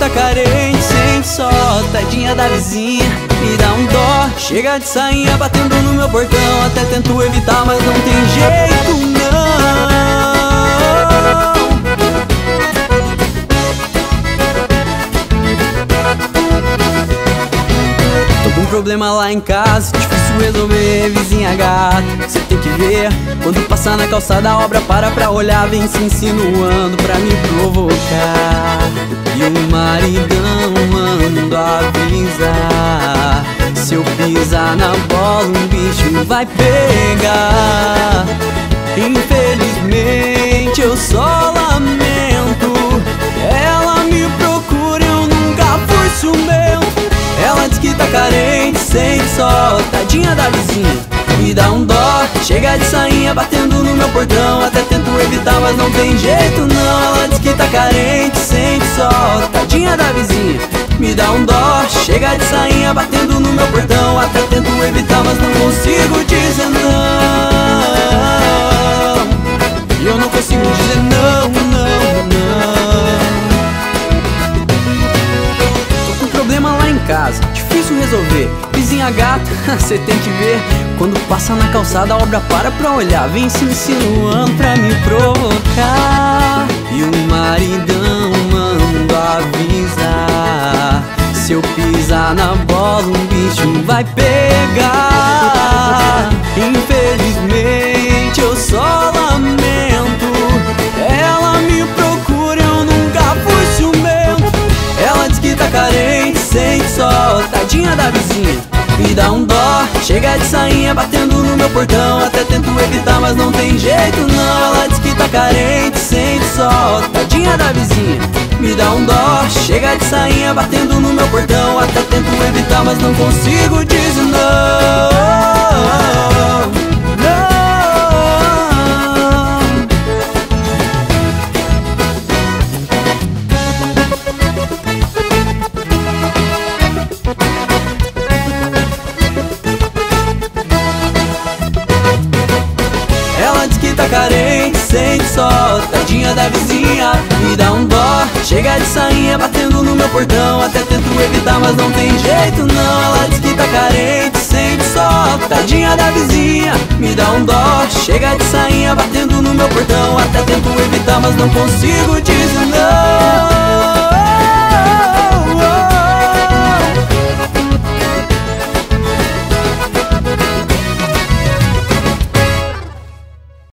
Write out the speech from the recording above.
tá carente, sente só, tadinha da vizinha, me dá um dó. Chega de sainha batendo no meu portão, até tento evitar, mas não tem jeito não. Tô com um problema lá em casa, difícil resolver, vizinha gata. Cê tem que ver, quando passar na calçada a obra para pra olhar, vem se insinuando pra me provocar. E o maridão manda avisar, se eu pisar na bola um bicho vai pegar. Infelizmente eu só lamento, ela me procura, eu nunca fui ciumento. Ela diz que tá carente, sente só, tadinha da vizinha, me dá um dó. Chega de sainha batendo no meu portão, até tento evitar, mas não tem jeito não. Ela diz que tá carente, sente só, tadinha da vizinha, me dá um dó. Chega de sainha batendo no meu portão, até tento evitar, mas não consigo dizer não. E eu não consigo dizer não, não, não. Tô com um problema lá em casa, difícil resolver, vizinha gata, cê tem que ver, quando passa na calçada a obra para pra olhar, vem se insinuando pra me provocar. E o maridão manda avisar, se eu pisar na bola um bicho vai pegar. Infelizmente eu só lamento, ela me procura, eu nunca fui ciumento. Ela diz que tá carente, sente só, tadinha da vizinha, me dá um dó. Chega de sainha batendo no meu portão, até tento evitar, mas não tem jeito não. Ela diz que tá carente, sente só, tadinha da vizinha, me dá um dó. Chega de sainha batendo no meu portão, até tento evitar, mas não consigo dizer não. Ela diz que tá carente, sente só, tadinha da vizinha, me dá um dó. Chega de sainha batendo no meu portão, até tento evitar, mas não tem jeito não. Ela diz que tá carente, sente só, tadinha da vizinha, me dá um dó. Chega de sainha batendo no meu portão, até tento evitar, mas não consigo dizer não.